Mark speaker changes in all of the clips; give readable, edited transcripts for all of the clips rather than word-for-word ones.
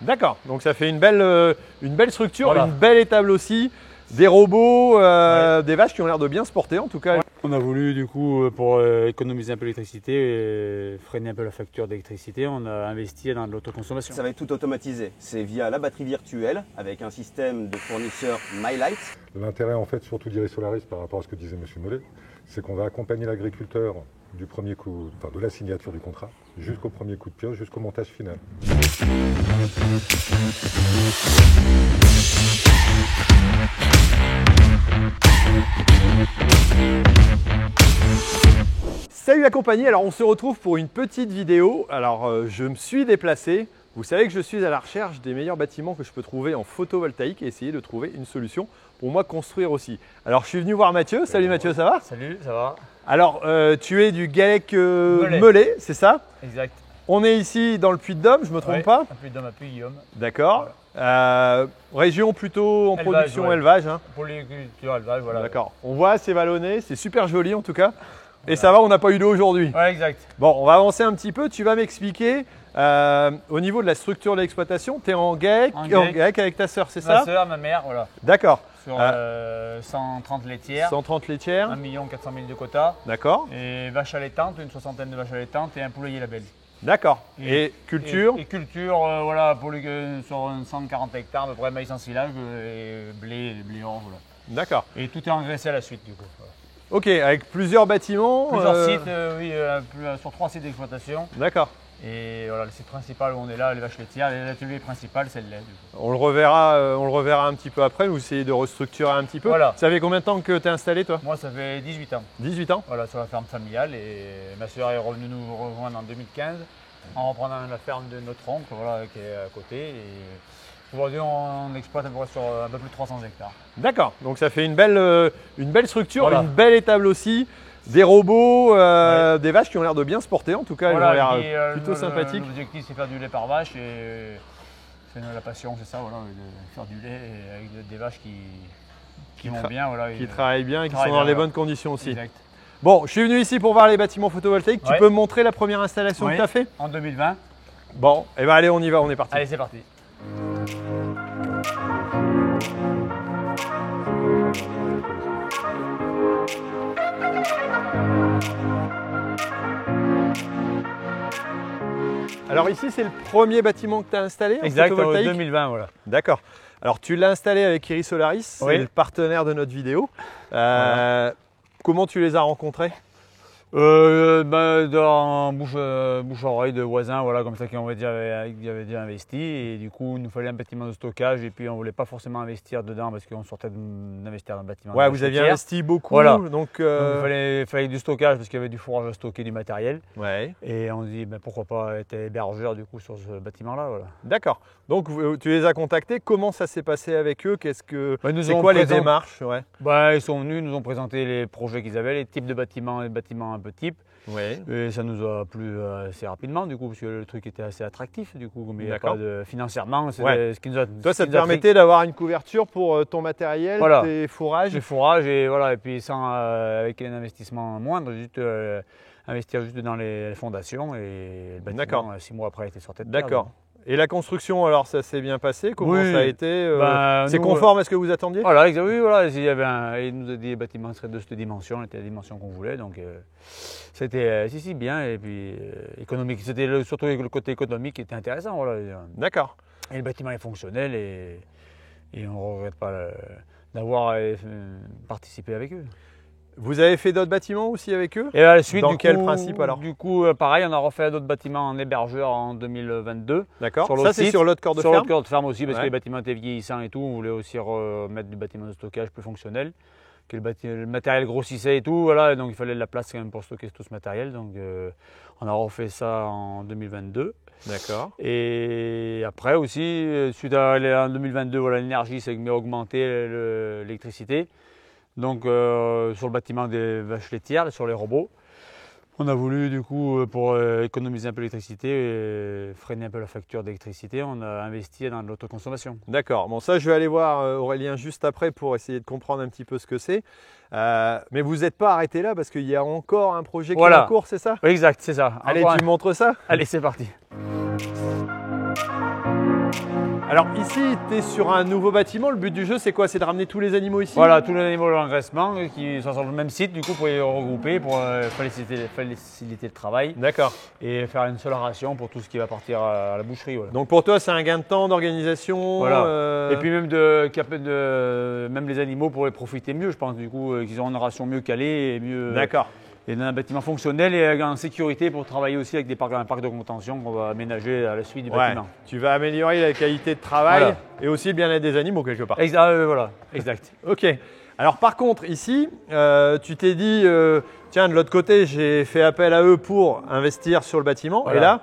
Speaker 1: D'accord, donc ça fait une belle structure,
Speaker 2: Voilà.
Speaker 1: une belle étable aussi, des robots,
Speaker 2: Ouais.
Speaker 1: des vaches qui ont l'air de bien se porter en tout cas.
Speaker 2: On a voulu du coup pour économiser un peu l'électricité et freiner un peu la facture d'électricité, on a investi dans de l'autoconsommation.
Speaker 3: Ça va être tout automatisé. C'est via la batterie virtuelle avec un système de fournisseur MyLight.
Speaker 4: L'intérêt en fait surtout d'Iris Solaris par rapport à ce que disait M. Mollet, c'est qu'on va accompagner l'agriculteur du premier coup, enfin de la signature du contrat jusqu'au premier coup de pioche, jusqu'au montage final.
Speaker 1: Salut la compagnie, alors on se retrouve pour une petite vidéo. Alors je me suis déplacé, vous savez que je suis à la recherche des meilleurs bâtiments que je peux trouver en photovoltaïque et essayer de trouver une solution pour moi construire aussi. Alors je suis venu voir Mathieu, salut Mathieu, ça va?
Speaker 2: Salut, ça va?
Speaker 1: Alors tu es du Gallec Melay, c'est ça?
Speaker 2: Exact.
Speaker 1: On est ici dans le Puy-de-Dôme, je ne me trompe pas?
Speaker 2: Un Puy-de-Dôme, un Puy-Guillaume.
Speaker 1: D'accord. Région plutôt en
Speaker 2: Élevage,
Speaker 1: production
Speaker 2: ouais.
Speaker 1: élevage. Hein.
Speaker 2: Polyculture, élevage, voilà.
Speaker 1: D'accord. On voit c'est vallonné, c'est super joli en tout cas. Et ça va, on n'a pas eu d'eau aujourd'hui.
Speaker 2: Ouais, exact.
Speaker 1: Bon, on va avancer un petit peu. Tu vas m'expliquer au niveau de la structure de l'exploitation. Tu es en GAEC,
Speaker 2: En GAEC
Speaker 1: avec ta sœur, c'est
Speaker 2: Ma
Speaker 1: ça?
Speaker 2: soeur, ma mère, voilà.
Speaker 1: D'accord.
Speaker 2: Sur 130 laitières,
Speaker 1: 130 laitières.
Speaker 2: 1 400 000 de quota.
Speaker 1: D'accord.
Speaker 2: Et vaches allaitantes, une soixantaine de vaches allaitantes et un poulailler label.
Speaker 1: D'accord. Et culture?
Speaker 2: Et culture, voilà, sur 140 hectares, à peu près maïs en silage et blé orange, voilà.
Speaker 1: D'accord.
Speaker 2: Et tout est engraissé à la suite, du coup. Voilà.
Speaker 1: Ok, avec plusieurs bâtiments.
Speaker 2: Plusieurs sites, oui, sur 3 sites d'exploitation.
Speaker 1: D'accord.
Speaker 2: Et voilà, le site principal où on est là, les vaches laitières, l'atelier principal, c'est le lait. Du coup.
Speaker 1: On le reverra un petit peu après. Nous essayer de restructurer un petit peu.
Speaker 2: Voilà.
Speaker 1: Ça fait combien de temps que tu es installé toi?
Speaker 2: Moi, ça fait 18 ans.
Speaker 1: 18 ans.
Speaker 2: Voilà, sur la ferme familiale. Et ma soeur est revenue nous rejoindre en 2015 en reprenant la ferme de notre oncle, voilà, qui est à côté. Et aujourd'hui, on exploite à peu près sur un peu plus de 300 hectares.
Speaker 1: D'accord, donc ça fait une belle structure,
Speaker 2: Voilà.
Speaker 1: une belle étable aussi, des robots,
Speaker 2: Ouais.
Speaker 1: des vaches qui ont l'air de bien se porter en tout cas,
Speaker 2: Voilà,
Speaker 1: elles ont l'air
Speaker 2: et,
Speaker 1: plutôt sympathiques.
Speaker 2: L'objectif, c'est faire du lait par vache et c'est la passion, c'est ça, voilà, de faire du lait et avec des vaches qui vont bien. Voilà,
Speaker 1: Qui travaillent bien et qui sont
Speaker 2: travaillent
Speaker 1: dans
Speaker 2: bien,
Speaker 1: les
Speaker 2: voilà.
Speaker 1: bonnes conditions aussi.
Speaker 2: Exact.
Speaker 1: Bon, je suis venu ici pour voir les bâtiments photovoltaïques, tu
Speaker 2: Ouais.
Speaker 1: peux me montrer la première installation que
Speaker 2: Oui,
Speaker 1: tu as fait?
Speaker 2: en 2020.
Speaker 1: Bon, et ben allez, on y va, on est parti.
Speaker 2: Allez, c'est parti.
Speaker 1: Alors ici, c'est le premier bâtiment que tu as installé en
Speaker 2: Exact, en
Speaker 1: photovoltaïque?
Speaker 2: 2020, voilà.
Speaker 1: D'accord. Alors tu l'as installé avec Iris Solaris, c'est
Speaker 2: Oui.
Speaker 1: le partenaire de notre vidéo. Comment tu les as rencontrés?
Speaker 2: Dans bouche-oreille de voisins, voilà, comme ça, qui avaient déjà investi. Et du coup, il nous fallait un bâtiment de stockage. Et puis, on ne voulait pas forcément investir dedans parce qu'on sortait d'investir dans un bâtiment.
Speaker 1: Ouais,
Speaker 2: de
Speaker 1: vous aviez
Speaker 2: laitière.
Speaker 1: investi beaucoup,
Speaker 2: Voilà.
Speaker 1: donc
Speaker 2: Il fallait du stockage parce qu'il y avait du fourrage à stocker, du matériel.
Speaker 1: ouais.
Speaker 2: Et on se dit, pourquoi pas être hébergeur du coup sur ce bâtiment-là. Voilà.
Speaker 1: D'accord. Donc tu les as contactés. Comment ça s'est passé avec eux?
Speaker 2: Ils nous
Speaker 1: C'est
Speaker 2: ont
Speaker 1: quoi les
Speaker 2: présenté-
Speaker 1: démarches? Ouais.
Speaker 2: Ils sont venus, nous ont présenté les projets qu'ils avaient, les types de bâtiments, les bâtiments un peu types.
Speaker 1: Ouais.
Speaker 2: Et ça nous a plu assez rapidement du coup, parce que le truc était assez attractif du coup, mais il n'y a
Speaker 1: D'accord.
Speaker 2: pas de financièrement. C'est
Speaker 1: Ouais.
Speaker 2: ce qui nous a,
Speaker 1: Toi,
Speaker 2: ce
Speaker 1: ça
Speaker 2: qui
Speaker 1: te
Speaker 2: nous a
Speaker 1: permettait d'avoir une couverture pour ton matériel,
Speaker 2: Voilà.
Speaker 1: tes fourrages.
Speaker 2: les fourrages et voilà, et puis sans avec un investissement moindre, juste investir juste dans les fondations et le bâtiment,
Speaker 1: D'accord.
Speaker 2: 6 mois après, il était sur tête de terre.
Speaker 1: D'accord. Et la construction, alors ça s'est bien passé? Comment
Speaker 2: Oui.
Speaker 1: ça a été? C'est
Speaker 2: Nous,
Speaker 1: conforme à ce que vous attendiez?
Speaker 2: Voilà, oui, voilà. Il nous a dit les bâtiments seraient de cette dimension, c'était la dimension qu'on voulait, donc c'était si bien et puis économique. C'était surtout le côté économique qui était intéressant, voilà.
Speaker 1: D'accord.
Speaker 2: Et le bâtiment est fonctionnel et on ne regrette pas d'avoir participé avec eux.
Speaker 1: Vous avez fait d'autres bâtiments aussi avec eux?
Speaker 2: Et à la suite,
Speaker 1: Dans
Speaker 2: du
Speaker 1: quel
Speaker 2: coup,
Speaker 1: principe alors?
Speaker 2: Du coup, pareil, on a refait d'autres bâtiments en hébergeur en 2022.
Speaker 1: D'accord.
Speaker 2: Sur
Speaker 1: Ça,
Speaker 2: l'autre
Speaker 1: c'est
Speaker 2: site,
Speaker 1: sur l'autre corps de
Speaker 2: Sur
Speaker 1: ferme?
Speaker 2: l'autre cœur de ferme aussi, parce
Speaker 1: Ouais.
Speaker 2: que les bâtiments étaient vieillissants et tout. On voulait aussi remettre du bâtiment de stockage plus fonctionnel. Que le matériel grossissait et tout, voilà, et donc il fallait de la place quand même pour stocker tout ce matériel. Donc on a refait ça en 2022.
Speaker 1: D'accord.
Speaker 2: Et après aussi, suite à en 2022, voilà, l'énergie s'est augmenté, l'électricité. Donc sur le bâtiment des vaches laitières, sur les robots. On a voulu du coup, pour économiser un peu l'électricité et freiner un peu la facture d'électricité, on a investi dans de l'autoconsommation.
Speaker 1: D'accord. Bon, ça, je vais aller voir Aurélien juste après pour essayer de comprendre un petit peu ce que c'est. Mais vous n'êtes pas arrêté là parce qu'il y a encore un projet qui est
Speaker 2: Voilà.
Speaker 1: en cours, c'est ça?
Speaker 2: Oui, exact, c'est ça.
Speaker 1: Allez,
Speaker 2: Encore
Speaker 1: tu me montres ça?
Speaker 2: Allez, c'est parti.
Speaker 1: Alors ici, tu es sur un nouveau bâtiment. Le but du jeu, c'est quoi? C'est de ramener tous les animaux ici?
Speaker 2: Voilà, tous les animaux d'engraissement qui sont sur le même site, du coup, pour les regrouper, pour faciliter le travail.
Speaker 1: D'accord.
Speaker 2: Et faire une seule ration pour tout ce qui va partir à la boucherie. Voilà.
Speaker 1: Donc pour toi, c'est un gain de temps, d'organisation.
Speaker 2: Voilà. Et puis même, même les animaux pour les profiter mieux, je pense, du coup, qu'ils auront une ration mieux calée et mieux.
Speaker 1: D'accord.
Speaker 2: Et dans un bâtiment fonctionnel et en sécurité pour travailler aussi avec un parc de contention qu'on va aménager à la suite du bâtiment.
Speaker 1: Tu vas améliorer la qualité de travail
Speaker 2: Voilà.
Speaker 1: et aussi le bien-être des animaux quelque part.
Speaker 2: Voilà, exact.
Speaker 1: Ok. Alors par contre, ici, tu t'es dit, tiens, de l'autre côté, j'ai fait appel à eux pour investir sur le bâtiment.
Speaker 2: Voilà.
Speaker 1: Et là,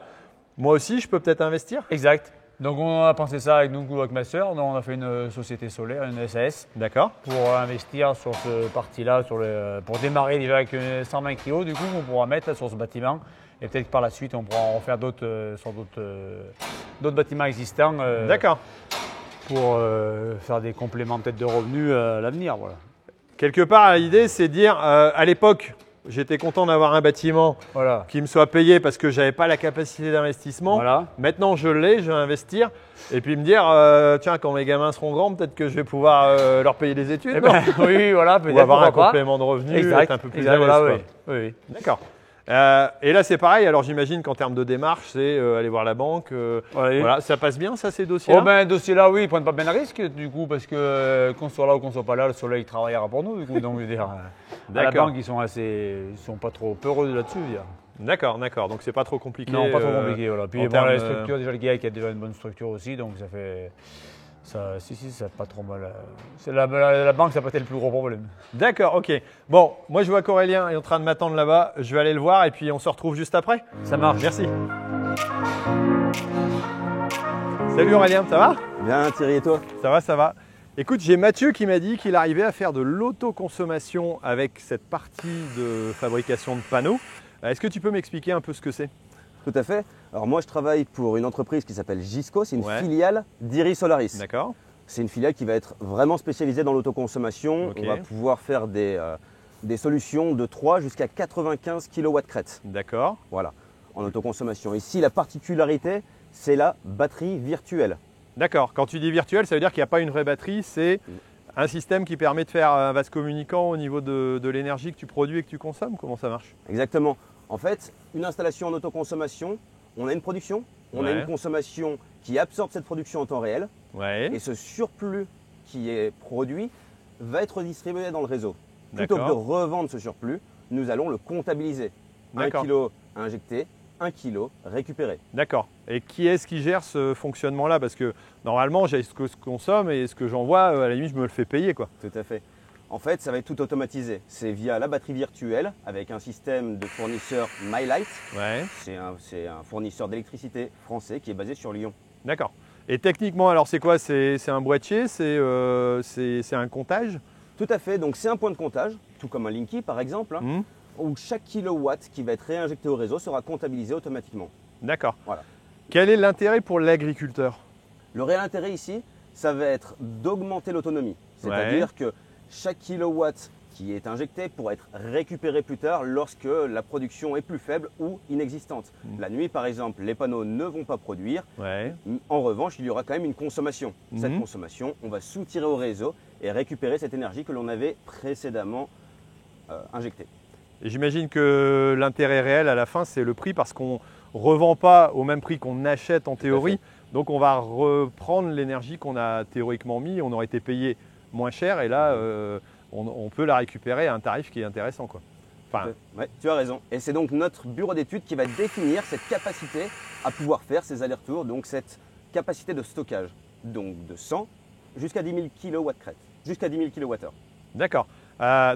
Speaker 1: moi aussi, je peux peut-être investir?
Speaker 2: Exact. Donc on a pensé ça avec ma sœur. On a fait une société solaire, une SAS,
Speaker 1: D'accord.
Speaker 2: pour investir sur ce parti-là, pour démarrer déjà avec 120 kg. Du coup, on pourra mettre sur ce bâtiment. Et peut-être que par la suite, on pourra en refaire d'autres sur d'autres bâtiments existants.
Speaker 1: D'accord.
Speaker 2: Pour faire des compléments peut-être de revenus à l'avenir. Voilà.
Speaker 1: Quelque part, l'idée, c'est de dire, à l'époque, j'étais content d'avoir un bâtiment
Speaker 2: Voilà.
Speaker 1: qui me soit payé parce que je n'avais pas la capacité d'investissement.
Speaker 2: Voilà.
Speaker 1: Maintenant, je l'ai, je vais investir. Et puis me dire, tiens, quand mes gamins seront grands, peut-être que je vais pouvoir leur payer des études.
Speaker 2: Eh ben, oui, voilà, peut-être.
Speaker 1: Ou avoir un
Speaker 2: pourquoi pas.
Speaker 1: complément de revenus,
Speaker 2: Exact.
Speaker 1: être un peu plus
Speaker 2: Exact,
Speaker 1: à l'aise,
Speaker 2: voilà,
Speaker 1: quoi.
Speaker 2: oui. Oui.
Speaker 1: D'accord. Et là, c'est pareil. Alors, j'imagine qu'en termes de démarche, c'est aller voir la banque.
Speaker 2: Oui.
Speaker 1: Voilà, ça passe bien, ça, ces dossiers-là?
Speaker 2: Oh ben, dossier-là, oui, ils ne prennent pas bien le risque, du coup, parce que qu'on soit là ou qu'on soit pas là, le soleil travaillera pour nous, du coup. Donc, je veux dire, à la
Speaker 1: D'accord.
Speaker 2: banque, ils sont pas trop peureux là-dessus, je veux dire.
Speaker 1: D'accord, d'accord. Donc, c'est pas trop compliqué.
Speaker 2: Non, pas trop compliqué, voilà. Puis,
Speaker 1: en
Speaker 2: bon,
Speaker 1: termes,
Speaker 2: la structure, déjà, le gars qui a déjà une bonne structure aussi, donc ça fait. Ça, ça pas trop mal. La banque, ça n'a pas été le plus gros problème.
Speaker 1: D'accord, ok. Bon, moi, je vois qu'Aurélien est en train de m'attendre là-bas. Je vais aller le voir et puis on se retrouve juste après.
Speaker 2: Ça marche.
Speaker 1: Merci. Salut Aurélien, ça va?
Speaker 3: Bien Thierry et toi?
Speaker 1: Ça va, ça va. Écoute, j'ai Mathieu qui m'a dit qu'il arrivait à faire de l'autoconsommation avec cette partie de fabrication de panneaux. Est-ce que tu peux m'expliquer un peu ce que c'est?
Speaker 3: Tout à fait. Alors moi je travaille pour une entreprise qui s'appelle Gisco, c'est une
Speaker 1: Ouais.
Speaker 3: filiale d'Iris Solaris.
Speaker 1: D'accord.
Speaker 3: C'est une filiale qui va être vraiment spécialisée dans l'autoconsommation.
Speaker 1: Ok.
Speaker 3: On va pouvoir faire des solutions de 3 jusqu'à 95 kW crête.
Speaker 1: D'accord.
Speaker 3: Voilà, en autoconsommation. Ici la particularité, c'est la batterie virtuelle.
Speaker 1: D'accord. Quand tu dis virtuel, ça veut dire qu'il n'y a pas une vraie batterie, c'est un système qui permet de faire un vase communicant au niveau de l'énergie que tu produis et que tu consommes. Comment ça marche?
Speaker 3: Exactement. En fait, une installation en autoconsommation, on a une production, on a
Speaker 1: Ouais.
Speaker 3: une consommation qui absorbe cette production en temps réel.
Speaker 1: Ouais.
Speaker 3: Et ce surplus qui est produit va être distribué dans le réseau. Plutôt que de
Speaker 1: D'accord.
Speaker 3: revendre ce surplus, nous allons le comptabiliser. 1
Speaker 1: D'accord.
Speaker 3: kg injecté, 1 kg récupéré.
Speaker 1: D'accord. Et qui est-ce qui gère ce fonctionnement-là? Parce que normalement, j'ai ce que je consomme et ce que j'envoie, à la limite, je me le fais payer, quoi.
Speaker 3: Tout à fait. En fait, ça va être tout automatisé. C'est via la batterie virtuelle avec un système de fournisseur MyLight.
Speaker 1: Ouais.
Speaker 3: C'est un fournisseur d'électricité français qui est basé sur Lyon.
Speaker 1: D'accord. Et techniquement, alors c'est quoi? C'est un boîtier? C'est un comptage?
Speaker 3: Tout à fait. Donc c'est un point de comptage, tout comme un Linky par exemple, hein,
Speaker 1: Hmm.
Speaker 3: où chaque kilowatt qui va être réinjecté au réseau sera comptabilisé automatiquement.
Speaker 1: D'accord.
Speaker 3: Voilà.
Speaker 1: Quel est l'intérêt pour l'agriculteur?
Speaker 3: Le réel intérêt ici, ça va être d'augmenter l'autonomie. C'est-à-dire que chaque kilowatt qui est injecté pourra être récupéré plus tard lorsque la production est plus faible ou inexistante. La nuit, par exemple, les panneaux ne vont pas produire.
Speaker 1: Ouais.
Speaker 3: En revanche, il y aura quand même une consommation. Cette
Speaker 1: Mhm.
Speaker 3: consommation, on va soutirer au réseau et récupérer cette énergie que l'on avait précédemment injectée.
Speaker 1: Et j'imagine que l'intérêt réel à la fin, c'est le prix parce qu'on ne revend pas au même prix qu'on achète en théorie. Donc on va reprendre l'énergie qu'on a théoriquement mis. On aurait été payé moins cher et là, on peut la récupérer à un tarif qui est intéressant, quoi. Enfin,
Speaker 3: Ouais, tu as raison. Et c'est donc notre bureau d'études qui va définir cette capacité à pouvoir faire ces allers-retours, donc cette capacité de stockage, donc de 100 jusqu'à 10 000 kW crête, jusqu'à 10 000 kWh.
Speaker 1: d'accord.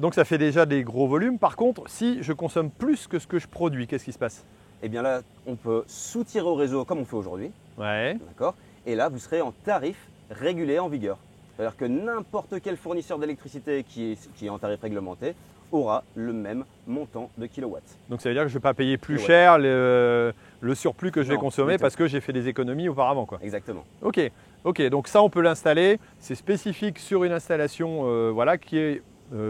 Speaker 1: Donc ça fait déjà des gros volumes. Par contre, si je consomme plus que ce que je produis, qu'est-ce qui se passe?
Speaker 3: Et bien là, on peut soutirer au réseau comme on fait aujourd'hui,
Speaker 1: Ouais.
Speaker 3: d'accord? Et là, vous serez en tarif régulé en vigueur. C'est-à-dire que n'importe quel fournisseur d'électricité qui est en tarif réglementé aura le même montant de kilowatts.
Speaker 1: Donc ça veut dire que je ne vais pas payer plus
Speaker 3: Ouais.
Speaker 1: cher le surplus que je vais
Speaker 3: Non,
Speaker 1: consommer
Speaker 3: du tout.
Speaker 1: parce que j'ai fait des économies auparavant, quoi.
Speaker 3: Exactement.
Speaker 1: Ok, donc ça on peut l'installer. C'est spécifique sur une installation voilà, qui est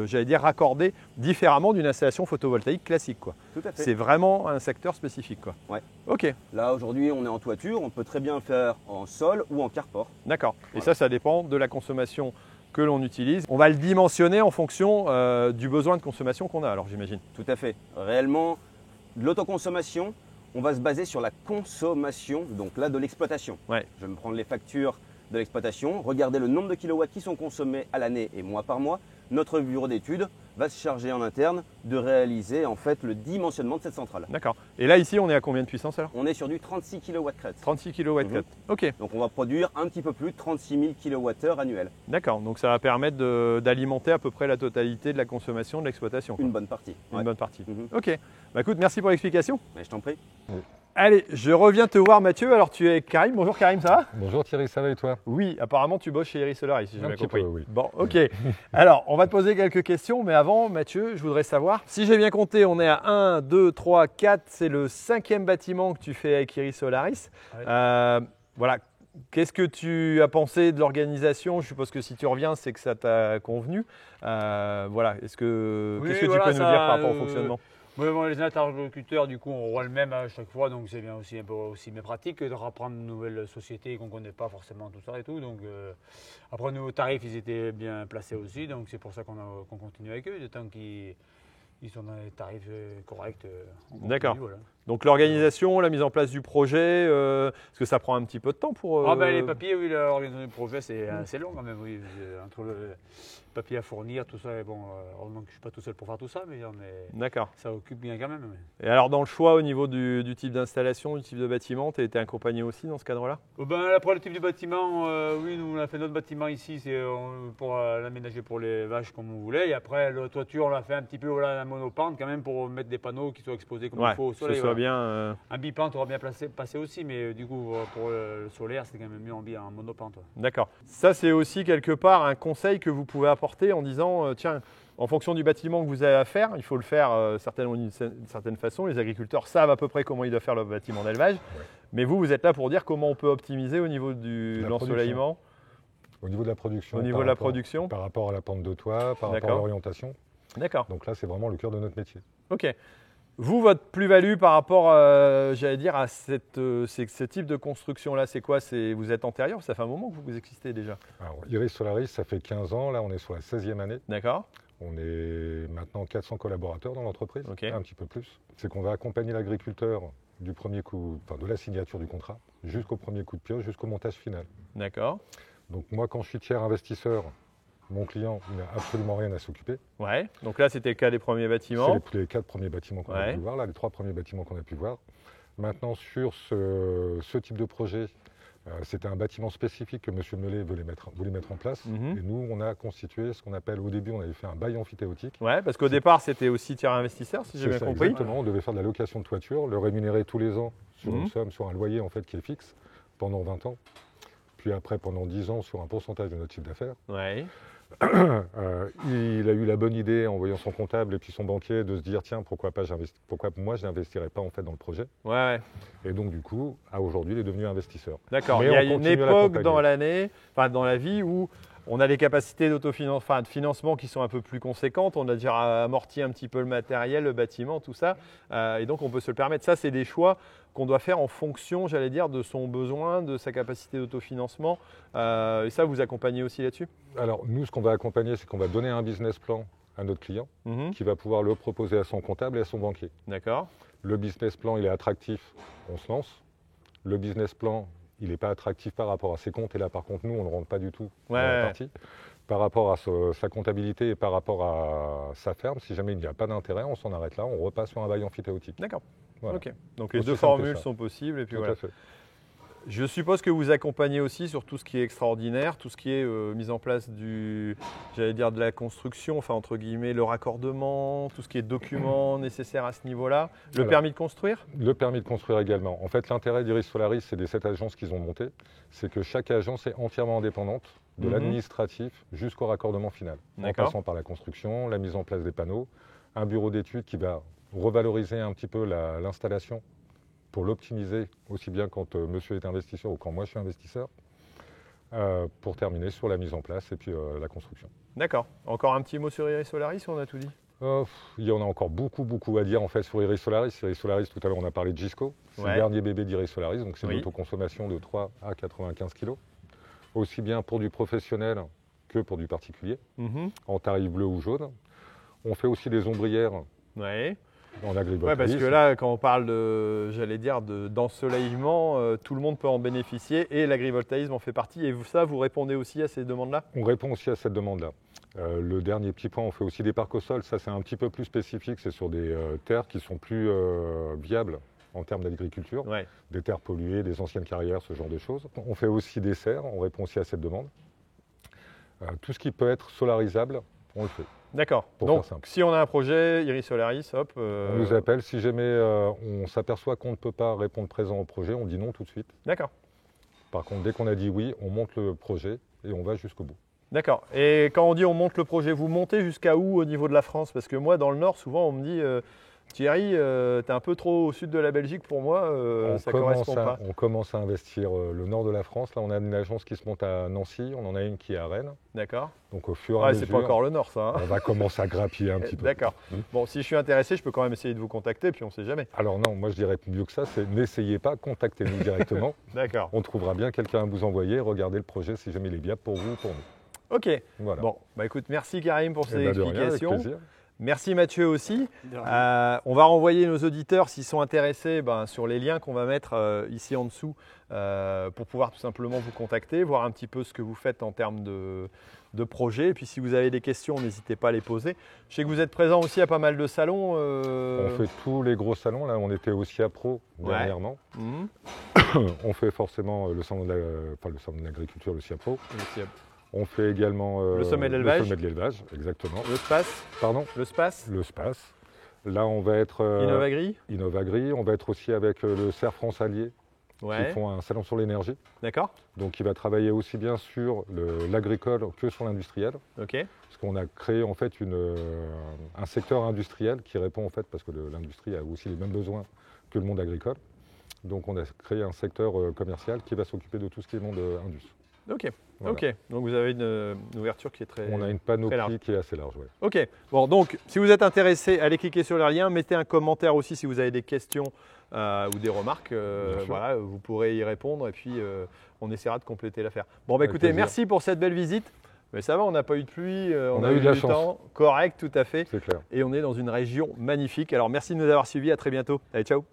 Speaker 1: j'allais dire, raccordé différemment d'une installation photovoltaïque classique, quoi.
Speaker 3: Tout à fait.
Speaker 1: C'est vraiment un secteur spécifique, quoi.
Speaker 3: Ouais.
Speaker 1: Ok,
Speaker 3: Là, aujourd'hui, on est en toiture, on peut très bien le faire en sol ou en carport.
Speaker 1: d'accord. Et
Speaker 3: Voilà.
Speaker 1: ça dépend de la consommation que l'on utilise. On va le dimensionner en fonction du besoin de consommation qu'on a, alors j'imagine.
Speaker 3: Tout à fait. Réellement, l'autoconsommation, on va se baser sur la consommation, donc là, de l'exploitation.
Speaker 1: Ouais.
Speaker 3: Je vais me prendre les factures de l'exploitation, regarder le nombre de kilowatts qui sont consommés à l'année et mois par mois. Notre bureau d'études va se charger en interne de réaliser en fait le dimensionnement de cette centrale.
Speaker 1: D'accord. Et là, ici, on est à combien de puissance alors?
Speaker 3: On est sur du 36 kW crête.
Speaker 1: 36 kW. Ok,
Speaker 3: Donc on va produire un petit peu plus de 36 000 kWh annuels.
Speaker 1: d'accord. Donc ça va permettre d'alimenter à peu près la totalité de la consommation de l'exploitation.
Speaker 3: Une bonne partie.
Speaker 1: Une
Speaker 3: Ouais.
Speaker 1: bonne partie.
Speaker 3: Mhm.
Speaker 1: Ok. Bah écoute, merci pour l'explication.
Speaker 3: Mais je t'en prie.
Speaker 1: Allez, je reviens te voir Mathieu. Alors tu es avec Karim. Bonjour Karim, ça va?
Speaker 4: Bonjour Thierry, ça va et toi?
Speaker 1: Oui, apparemment tu bosses chez Iris Solar, si j'ai
Speaker 4: Un
Speaker 1: bien
Speaker 4: petit
Speaker 1: compris.
Speaker 4: peu, oui.
Speaker 1: Bon, ok. Alors, on va te poser quelques questions, mais avant, Mathieu, je voudrais savoir, si j'ai bien compté, on est à 1, 2, 3, 4, c'est le 5e bâtiment que tu fais avec Iris Solaris.
Speaker 2: Ouais.
Speaker 1: Voilà, qu'est-ce que tu as pensé de l'organisation? Je suppose que si tu reviens, c'est que ça t'a convenu. Voilà, qu'est-ce que
Speaker 2: Oui,
Speaker 1: tu
Speaker 2: voilà,
Speaker 1: peux nous
Speaker 2: ça,
Speaker 1: dire par rapport au fonctionnement?
Speaker 2: Oui, bon, les interlocuteurs, du coup, on voit le même à chaque fois, donc c'est bien aussi un peu aussi mes pratiques de reprendre une nouvelle société qu'on ne connaît pas forcément tout ça et tout. Donc après, nos tarifs, ils étaient bien placés aussi, donc c'est pour ça qu'on continue avec eux, de temps qu'ils sont dans les tarifs corrects. On continue,
Speaker 1: D'accord.
Speaker 2: voilà.
Speaker 1: Donc l'organisation, la mise en place du projet, est-ce que ça prend un petit peu de temps pour…
Speaker 2: Ah ben les papiers, oui, l'organisation du projet, c'est assez long quand même, oui. Entre le papier à fournir, tout ça, et bon, heureusement que je ne suis pas tout seul pour faire tout ça, mais
Speaker 1: D'accord.
Speaker 2: ça occupe bien quand même. Mais.
Speaker 1: Et alors dans le choix au niveau du type d'installation, du type de bâtiment, tu as été accompagné aussi dans ce cadre-là?
Speaker 2: Ben, après le type du bâtiment, oui, nous on a fait notre bâtiment ici, c'est pour l'aménager pour les vaches comme on voulait. Et après, la toiture, on l'a fait un petit peu voilà, la monopente quand même pour mettre des panneaux qui soient exposés comme il faut au
Speaker 1: que
Speaker 2: soleil.
Speaker 1: ce soit
Speaker 2: Voilà.
Speaker 1: bien…
Speaker 2: Un bipente aurait bien passé aussi, mais du coup, pour le solaire, c'est quand même mieux en monopente. Ouais.
Speaker 1: D'accord. Ça, c'est aussi quelque part un conseil que vous pouvez apporter en disant, tiens, en fonction du bâtiment que vous avez à faire, il faut le faire certainement d'une certaine façon. Les agriculteurs savent à peu près comment ils doivent faire leur bâtiment d'élevage. Mais vous êtes là pour dire comment on peut optimiser au niveau de l'ensoleillement.
Speaker 4: Au niveau de la production.
Speaker 1: Au niveau de la production.
Speaker 4: Par rapport à la pente de toit, par rapport à
Speaker 1: D'accord.
Speaker 4: l'orientation.
Speaker 1: D'accord.
Speaker 4: Donc là, c'est vraiment le cœur de notre métier.
Speaker 1: Ok. Vous, votre plus-value par rapport, j'allais dire, à ce type de construction-là, c'est quoi? Vous êtes antérieur? Ça fait un moment que vous existez déjà.
Speaker 4: Alors, Iris Solaris, ça fait 15 ans. Là, on est sur la 16e année.
Speaker 1: D'accord.
Speaker 4: On est maintenant 400 collaborateurs dans l'entreprise,
Speaker 1: Ok.
Speaker 4: un petit peu plus. C'est qu'on va accompagner l'agriculteur du premier coup, enfin de la signature du contrat, jusqu'au premier coup de pioche, jusqu'au montage final.
Speaker 1: D'accord.
Speaker 4: Donc moi, quand je suis tiers investisseur, mon client, il n'a absolument rien à s'occuper.
Speaker 1: Ouais. Donc là, c'était le cas des premiers bâtiments.
Speaker 4: C'est les 4 premiers bâtiments qu'on a pu voir, là, les 3 premiers bâtiments qu'on a pu voir. Maintenant, sur ce type de projet, c'était un bâtiment spécifique que M. Mellet voulait mettre en place.
Speaker 1: Mhm.
Speaker 4: Et nous, on a constitué ce qu'on appelle, au début, on avait fait un bail amphithéotique.
Speaker 1: Ouais, parce qu'au départ, c'était aussi tiers investisseur, si j'ai
Speaker 4: C'est
Speaker 1: bien
Speaker 4: ça,
Speaker 1: compris.
Speaker 4: exactement. On devait faire de la location de toiture, le rémunérer tous les ans sur
Speaker 1: Mhm.
Speaker 4: une somme, sur un loyer en fait qui est fixe pendant 20 ans. Puis après, pendant 10 ans, sur un pourcentage de notre chiffre d'affaires.
Speaker 1: Ouais.
Speaker 4: Il a eu la bonne idée, en voyant son comptable et puis son banquier, de se dire tiens, pourquoi moi je n'investirais pas en fait dans le projet.
Speaker 1: Ouais.
Speaker 4: Et donc du coup, aujourd'hui, il est devenu investisseur.
Speaker 1: D'accord.
Speaker 4: Mais
Speaker 1: Il y a
Speaker 4: on
Speaker 1: une
Speaker 4: continue à
Speaker 1: époque
Speaker 4: l'accompagner.
Speaker 1: dans l'année, enfin dans la vie où on a des capacités de financement qui sont un peu plus conséquentes. On a déjà amorti un petit peu le matériel, le bâtiment, tout ça. Et donc on peut se le permettre. Ça, c'est des choix qu'on doit faire en fonction, j'allais dire, de son besoin, de sa capacité d'autofinancement. Et ça, vous accompagnez aussi là-dessus?
Speaker 4: Alors nous, ce qu'on va accompagner, c'est qu'on va donner un business plan à notre client
Speaker 1: Mhm.
Speaker 4: qui va pouvoir le proposer à son comptable et à son banquier.
Speaker 1: D'accord.
Speaker 4: Le business plan, il est attractif, on se lance. Le business plan, il n'est pas attractif par rapport à ses comptes. Et là, par contre, nous, on ne rentre pas du tout dans la partie. Par rapport à sa comptabilité et par rapport à sa ferme, si jamais il n'y a pas d'intérêt, on s'en arrête là, on repasse sur un bail amphithéotique.
Speaker 1: D'accord.
Speaker 4: Voilà.
Speaker 1: Ok. Donc les
Speaker 4: Aussi
Speaker 1: deux
Speaker 4: simple que
Speaker 1: formules
Speaker 4: ça.
Speaker 1: sont possibles. Et puis
Speaker 4: Tout
Speaker 1: voilà.
Speaker 4: à fait.
Speaker 1: Je suppose que vous accompagnez aussi sur tout ce qui est extraordinaire, tout ce qui est mise en place j'allais dire de la construction, enfin entre guillemets, le raccordement, tout ce qui est documents nécessaires à ce niveau-là, le
Speaker 4: Alors,
Speaker 1: permis de construire?
Speaker 4: Le permis de construire également. En fait, l'intérêt d'Iris Solaris, c'est des 7 agences qu'ils ont montées, c'est que chaque agence est entièrement indépendante, de
Speaker 1: Mhm.
Speaker 4: l'administratif jusqu'au raccordement final, en
Speaker 1: D'accord.
Speaker 4: passant par la construction, la mise en place des panneaux, un bureau d'études qui va revaloriser un petit peu l'installation pour l'optimiser aussi bien quand monsieur est investisseur ou quand moi je suis investisseur. pour terminer sur la mise en place et puis la construction.
Speaker 1: D'accord. Encore un petit mot sur Iris Solaris, on a tout dit?
Speaker 4: Il y en a encore beaucoup à dire en fait sur Iris Solaris. Iris Solaris, tout à l'heure on a parlé de Gisco, c'est le dernier bébé d'Iris Solaris, donc c'est une autoconsommation de 3 à 95 kg, aussi bien pour du professionnel que pour du particulier, en tarif bleu ou jaune. On fait aussi des ombrières en agrivoltaïsme.
Speaker 1: Ouais, parce que là, quand on parle j'allais dire, d'ensoleillement, tout le monde peut en bénéficier et l'agrivoltaïsme en fait partie. Et ça, vous répondez aussi à ces demandes-là?
Speaker 4: On répond aussi à cette demande-là. Le dernier petit point, on fait aussi des parcs au sol. Ça, c'est un petit peu plus spécifique. C'est sur des terres qui sont plus viables en termes d'agriculture. Des terres polluées, des anciennes carrières, ce genre de choses. On fait aussi des serres. On répond aussi à cette demande. Tout ce qui peut être solarisable, on le fait.
Speaker 1: D'accord. Donc, si on a un projet, Iris Solaris, hop.
Speaker 4: On nous appelle. Si jamais on s'aperçoit qu'on ne peut pas répondre présent au projet, on dit non tout de suite.
Speaker 1: D'accord.
Speaker 4: Par contre, dès qu'on a dit oui, on monte le projet et on va jusqu'au bout.
Speaker 1: D'accord. Et quand on dit on monte le projet, vous montez jusqu'à où au niveau de la France? Parce que moi, dans le Nord, souvent, on me dit Thierry, t'es un peu trop au sud de la Belgique pour moi, ça ne correspond pas.
Speaker 4: On commence à investir le nord de la France. Là, on a une agence qui se monte à Nancy, on en a une qui est à Rennes.
Speaker 1: D'accord.
Speaker 4: Donc au fur et à mesure,
Speaker 1: c'est pas encore le Nord, ça. Hein.
Speaker 4: On va commencer à grappiller un petit peu.
Speaker 1: D'accord. Bon, si je suis intéressé, je peux quand même essayer de vous contacter, puis on ne sait jamais.
Speaker 4: Alors non, moi je dirais mieux que ça, c'est n'essayez pas, contactez-nous directement.
Speaker 1: D'accord.
Speaker 4: On trouvera bien quelqu'un à vous envoyer, regardez le projet si jamais il est viable pour vous ou pour nous.
Speaker 1: Ok. Voilà. Bon, bah écoute, merci Karim pour ces explications.
Speaker 4: De rien, avec plaisir.
Speaker 1: Merci Mathieu aussi. On va renvoyer nos auditeurs s'ils sont intéressés sur les liens qu'on va mettre ici en dessous pour pouvoir tout simplement vous contacter, voir un petit peu ce que vous faites en termes de projet. Et puis si vous avez des questions, n'hésitez pas à les poser. Je sais que vous êtes présent aussi à pas mal de salons.
Speaker 4: On fait tous les gros salons. Là, on était aussi à Pro dernièrement. On fait forcément le salon de l'agriculture, le SIAPRO. On fait également
Speaker 1: le sommet de l'élevage.
Speaker 4: Le sommet de l'élevage, exactement.
Speaker 1: Le SPACE.
Speaker 4: Pardon?
Speaker 1: Le SPACE.
Speaker 4: Le SPACE. Là, on va être
Speaker 1: Innovagri.
Speaker 4: Innovagri. On va être aussi avec le CERF France Allier, qui font un salon sur l'énergie.
Speaker 1: D'accord.
Speaker 4: Donc, il va travailler aussi bien sur l'agricole que sur l'industriel.
Speaker 1: Ok.
Speaker 4: Parce qu'on a créé en fait un secteur industriel qui répond en fait, parce que l'industrie a aussi les mêmes besoins que le monde agricole. Donc, on a créé un secteur commercial qui va s'occuper de tout ce qui est monde indus.
Speaker 1: Ok. Voilà. Ok, donc vous avez une ouverture qui est très large.
Speaker 4: On a une panoplie qui est assez large, oui.
Speaker 1: Ok, bon donc si vous êtes intéressé, allez cliquer sur le lien, mettez un commentaire aussi si vous avez des questions ou des remarques, voilà, vous pourrez y répondre et puis on essaiera de compléter l'affaire. Bon bah écoutez, merci pour cette belle visite. Mais ça va, on n'a pas eu de pluie, on a eu du temps correct, tout à fait.
Speaker 4: C'est clair.
Speaker 1: Et on est dans une région magnifique. Alors merci de nous avoir suivis, à très bientôt. Allez, ciao.